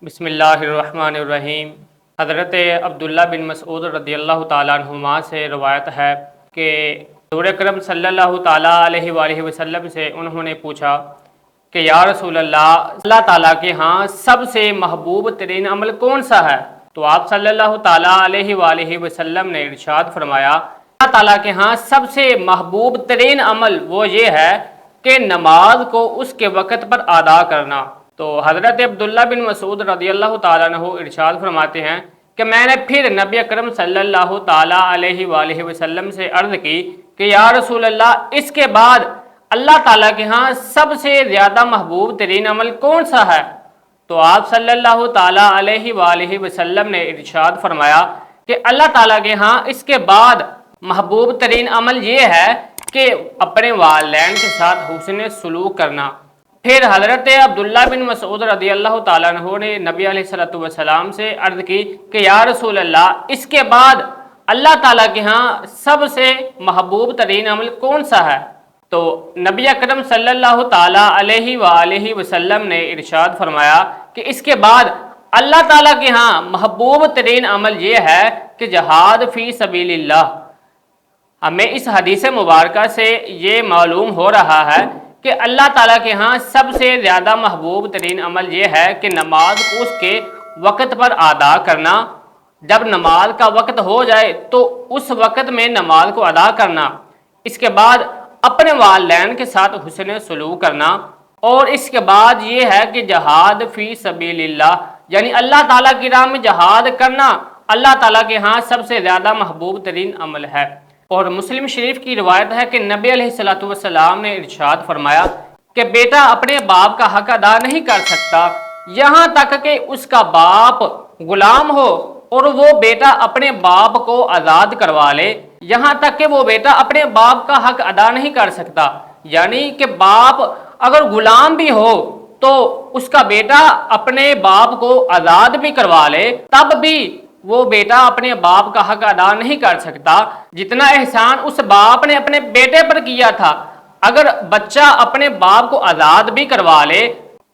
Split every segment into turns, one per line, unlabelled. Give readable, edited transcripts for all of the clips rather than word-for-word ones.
بسم اللہ الرحمن الرحیم۔ حضرت عبداللہ بن مسعود رضی اللہ تعالیٰ عنہما سے روایت ہے کہ حضور اکرم صلی اللہ تعالیٰ علیہ وآلہ وسلم سے انہوں نے پوچھا کہ یا رسول اللہ تعالیٰ کے ہاں سب سے محبوب ترین عمل کون سا ہے؟ تو آپ صلی اللہ تعالیٰ علیہ وآلہ وسلم نے ارشاد فرمایا اللہ تعالیٰ کے ہاں سب سے محبوب ترین عمل وہ یہ ہے کہ نماز کو اس کے وقت پر ادا کرنا۔ تو حضرت عبداللہ بن مسعود رضی اللہ تعالیٰ عنہ ارشاد فرماتے ہیں کہ میں نے پھر نبی اکرم صلی اللہ تعالیٰ علیہ وآلہ وسلم سے عرض کی کہ یا رسول اللہ اس کے بعد اللہ تعالیٰ کے ہاں سب سے زیادہ محبوب ترین عمل کون سا ہے؟ تو آپ صلی اللہ تعالیٰ علیہ وآلہ وسلم نے ارشاد فرمایا کہ اللہ تعالیٰ کے ہاں اس کے بعد محبوب ترین عمل یہ ہے کہ اپنے والدین کے ساتھ حسن سلوک کرنا۔ پھر حضرت عبداللہ بن مسعود رضی اللہ تعالیٰ عنہ نے نبی علیہ السلام سے عرض کی کہ یا رسول اللہ اس کے بعد اللہ تعالیٰ کے ہاں سب سے محبوب ترین عمل کون سا ہے؟ تو نبی اکرم صلی اللہ تعالیٰ علیہ وآلہ وسلم نے ارشاد فرمایا کہ اس کے بعد اللہ تعالیٰ کے ہاں محبوب ترین عمل یہ ہے کہ جہاد فی سبیل اللہ۔ ہمیں اس حدیث مبارکہ سے یہ معلوم ہو رہا ہے کہ اللہ تعالیٰ کے ہاں سب سے زیادہ محبوب ترین عمل یہ ہے کہ نماز کو اس کے وقت پر ادا کرنا۔ جب نماز کا وقت ہو جائے تو اس وقت میں نماز کو ادا کرنا، اس کے بعد اپنے والدین کے ساتھ حسن سلوک کرنا، اور اس کے بعد یہ ہے کہ جہاد فی سبیل اللہ، یعنی اللہ تعالیٰ کی راہ میں جہاد کرنا اللہ تعالیٰ کے ہاں سب سے زیادہ محبوب ترین عمل ہے۔ اور مسلم شریف کی روایت ہے کہ نبی علیہ السلام نے ارشاد فرمایا کہ بیٹا اپنے باپ کا حق ادا نہیں کر سکتا یہاں تک کہ اس کا باپ غلام ہو، اور وہ بیٹا اپنے باپ کو آزاد کروا لے یہاں تک کہ وہ بیٹا اپنے باپ کا حق ادا نہیں کر سکتا، یعنی کہ باپ اگر غلام بھی ہو تو اس کا بیٹا اپنے باپ کو آزاد بھی کروا لے تب بھی وہ بیٹا اپنے باپ کا حق ادا نہیں کر سکتا جتنا احسان اس باپ نے اپنے بیٹے پر کیا تھا۔ اگر بچہ اپنے باپ کو آزاد بھی کروا لے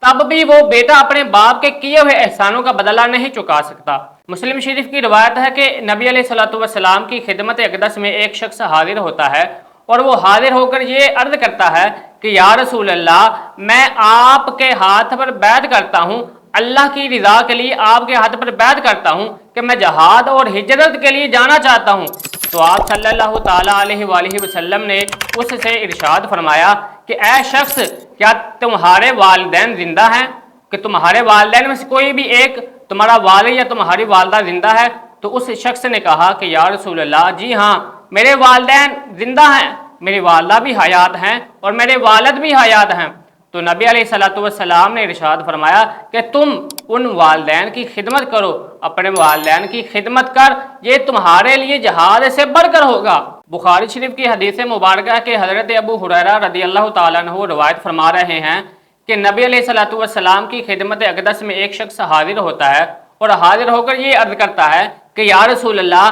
تب بھی وہ بیٹا اپنے باپ کے کیے ہوئے احسانوں کا بدلہ نہیں چکا سکتا۔ مسلم شریف کی روایت ہے کہ نبی علیہ السلام کی خدمت اقدس میں ایک شخص حاضر ہوتا ہے اور وہ حاضر ہو کر یہ عرض کرتا ہے کہ یا رسول اللہ میں آپ کے ہاتھ پر بیعت کرتا ہوں، اللہ کی رضا کے لیے آپ کے ہاتھ پر بیعت کرتا ہوں کہ میں جہاد اور ہجرت کے لیے جانا چاہتا ہوں۔ تو آپ صلی اللہ تعالیٰ علیہ وآلہ وسلم نے اس سے ارشاد فرمایا کہ اے شخص کیا تمہارے والدین زندہ ہیں؟ کہ تمہارے والدین میں سے کوئی بھی ایک تمہارا والد یا تمہاری والدہ زندہ ہے؟ تو اس شخص نے کہا کہ یا رسول اللہ جی ہاں میرے والدین زندہ ہیں، میری والدہ بھی حیات ہیں اور میرے والد بھی حیات ہیں۔ تو نبی علیہ السلام نے ارشاد فرمایا کہ تم ان والدین کی خدمت کرو، اپنے والدین کی خدمت کر، یہ تمہارے لیے جہاد سے بڑھ کر ہوگا۔ بخاری شریف کی حدیث مبارکہ کہ حضرت ابو ہریرہ رضی اللہ تعالیٰ عنہ روایت فرما رہے ہیں کہ نبی علیہ السلام کی خدمت اقدس میں ایک شخص حاضر ہوتا ہے اور حاضر ہو کر یہ عرض کرتا ہے کہ یا رسول اللہ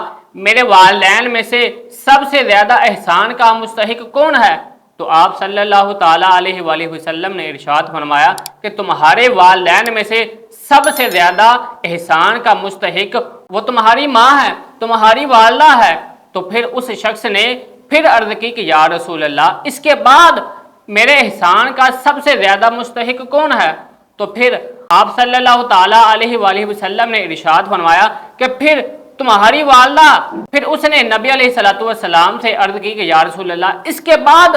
میرے والدین میں سے سب سے زیادہ احسان کا مستحق کون ہے؟ تو آپ صلی اللہ تعالیٰ علیہ وآلہ وسلم نے ارشاد فرمایا کہ تمہارے والدین میں سے سب سے زیادہ احسان کا مستحق وہ تمہاری ماں ہے، تمہاری والدہ ہے۔ تو پھر اس شخص نے پھر عرض کی کہ یا رسول اللہ اس کے بعد میرے احسان کا سب سے زیادہ مستحق کون ہے؟ تو پھر آپ صلی اللہ تعالیٰ علیہ وآلہ وسلم نے ارشاد فرمایا کہ پھر تمہاری والدہ۔ پھر اس نے نبی علیہ السلام سے عرض کی کہ یا رسول اللہ اس کے بعد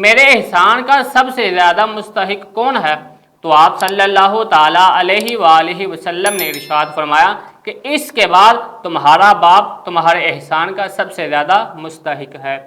میرے احسان کا سب سے زیادہ مستحق کون ہے؟ تو آپ صلی اللہ تعالیٰ علیہ وآلہ وسلم نے ارشاد فرمایا کہ اس کے بعد تمہارا باپ تمہارے احسان کا سب سے زیادہ مستحق ہے۔